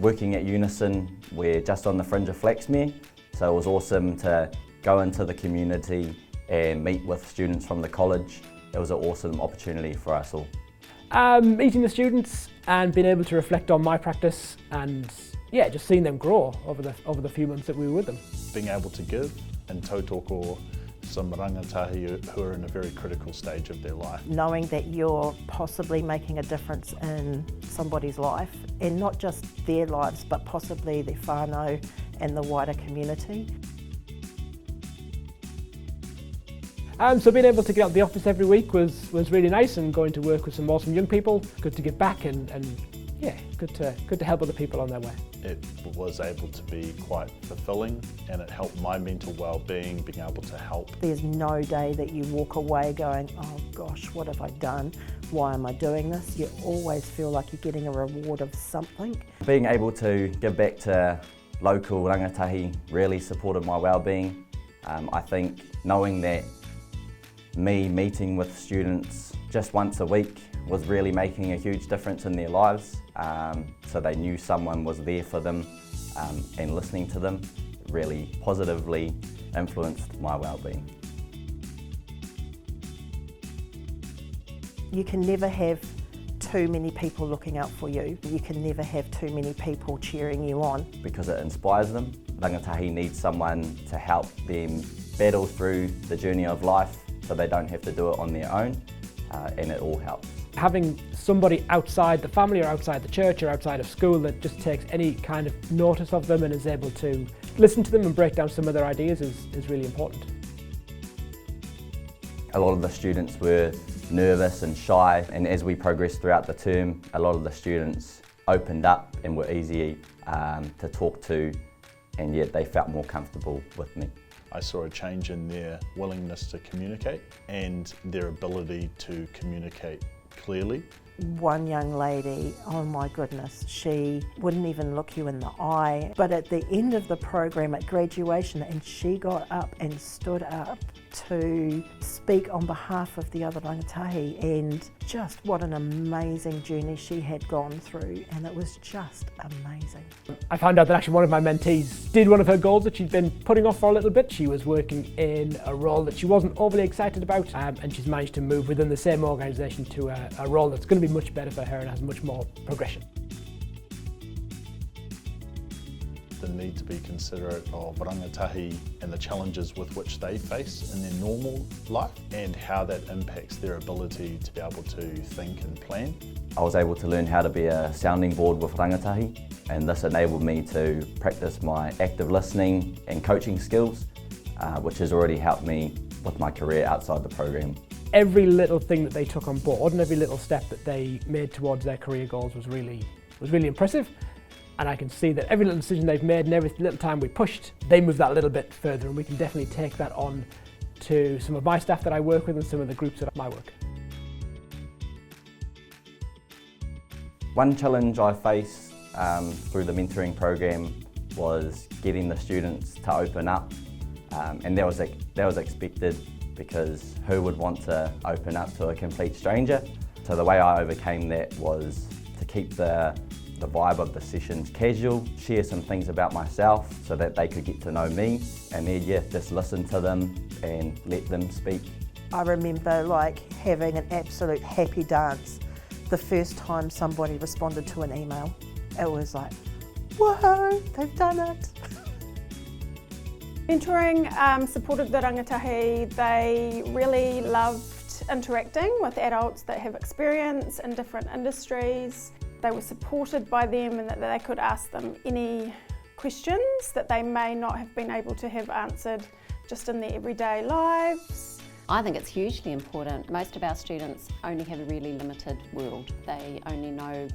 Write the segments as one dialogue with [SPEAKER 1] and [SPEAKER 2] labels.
[SPEAKER 1] Working at Unison, we're just on the fringe of Flaxmere, so it was awesome to go into the community and meet with students from the college. It was an awesome opportunity for us all.
[SPEAKER 2] Meeting the students and being able to reflect on my practice and just seeing them grow over the few months that we were with them.
[SPEAKER 3] Being able to give in tautoko some rangatahi who are in a very critical stage of their life.
[SPEAKER 4] Knowing that you're possibly making a difference in somebody's life, and not just their lives, but possibly their whānau and the wider community.
[SPEAKER 2] So being able to get out of the office every week was really nice, and going to work with some awesome young people. Good to give back and good to help other people on their way.
[SPEAKER 3] It was able to be quite fulfilling, and it helped my mental well-being, being able to help.
[SPEAKER 4] There's no day that you walk away going, oh gosh, what have I done? Why am I doing this? You always feel like you're getting a reward of something.
[SPEAKER 1] Being able to give back to local rangatahi really supported my well-being. I think knowing that me meeting with students just once a week was really making a huge difference in their lives. So they knew someone was there for them, and listening to them really positively influenced my well-being.
[SPEAKER 4] You can never have too many people looking out for you. You can never have too many people cheering you on.
[SPEAKER 1] Because it inspires them. Rangatahi needs someone to help them battle through the journey of life so they don't have to do it on their own, and it all helps. Having
[SPEAKER 2] Somebody outside the family or outside the church or outside of school that just takes any kind of notice of them and is able to listen to them and break down some of their ideas is really important.
[SPEAKER 1] A lot of the students were nervous and shy, and as we progressed throughout the term, a lot of the students opened up and were easy to talk to, and yet they felt more comfortable with me.
[SPEAKER 3] I saw a change in their willingness to communicate and their ability to communicate clearly.
[SPEAKER 4] One young lady, oh my goodness, she wouldn't even look you in the eye. But at the end of the program at graduation, and she got up and stood up to speak on behalf of the other rangatahi, and just what an amazing journey she had gone through, and it was just amazing.
[SPEAKER 2] I found out that actually one of my mentees did one of her goals that she'd been putting off for a little bit. She was working in a role that she wasn't overly excited about, and she's managed to move within the same organisation to a role that's going to be much better for her and has much more progression.
[SPEAKER 3] The need to be considerate of rangatahi and the challenges with which they face in their normal life and how that impacts their ability to be able to think and plan.
[SPEAKER 1] I was able to learn how to be a sounding board with rangatahi, and this enabled me to practice my active listening and coaching skills, which has already helped me with my career outside the program.
[SPEAKER 2] Every little thing that they took on board and every little step that they made towards their career goals was really impressive. And I can see that every little decision they've made and every little time we pushed, they moved that a little bit further, and we can definitely take that on to some of my staff that I work with and some of the groups that I work.
[SPEAKER 1] One challenge I faced through the mentoring program was getting the students to open up, and that was expected, because who would want to open up to a complete stranger? So the way I overcame that was to keep the vibe of the sessions casual, share some things about myself so that they could get to know me, and then just listen to them and let them speak.
[SPEAKER 4] I remember having an absolute happy dance the first time somebody responded to an email. It was like, whoa, they've done it.
[SPEAKER 5] Mentoring supported the rangatahi. They really loved interacting with adults that have experience in different industries. They were supported by them, and that they could ask them any questions that they may not have been able to have answered just in their everyday lives.
[SPEAKER 6] I think it's hugely important. Most of our students only have a really limited world. They only know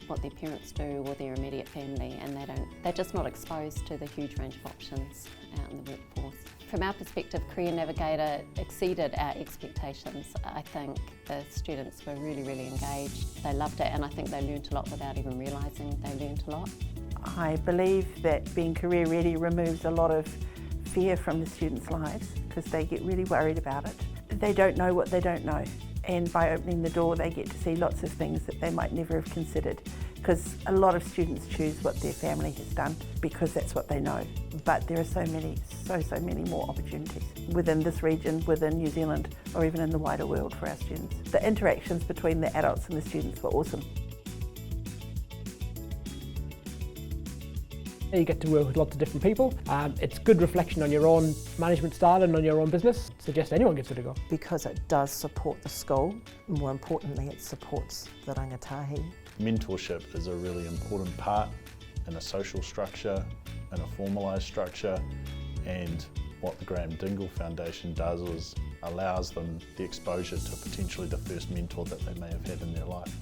[SPEAKER 6] what their parents do or their immediate family, and they're just not exposed to the huge range of options out in the workforce. From our perspective, Career Navigator exceeded our expectations. I think the students were really engaged. They loved it, and I think they learnt a lot without even realising they learnt a lot.
[SPEAKER 4] I believe that being career ready removes a lot of fear from the students' lives, because they get really worried about it. They don't know what they don't know, and by opening the door they get to see lots of things that they might never have considered. because a lot of students choose what their family has done because that's what they know. But there are so many more opportunities within this region, within New Zealand, or even in the wider world for our students. The interactions between the adults and the students were awesome.
[SPEAKER 2] You get to work with lots of different people. It's good reflection on your own management style and on your own business. Suggest anyone gives it a go.
[SPEAKER 4] Because it does support the school, more importantly it supports the rangatahi.
[SPEAKER 3] Mentorship is a really important part in a social structure, in a formalised structure, and what the Graeme Dingle Foundation does is allows them the exposure to potentially the first mentor that they may have had in their life.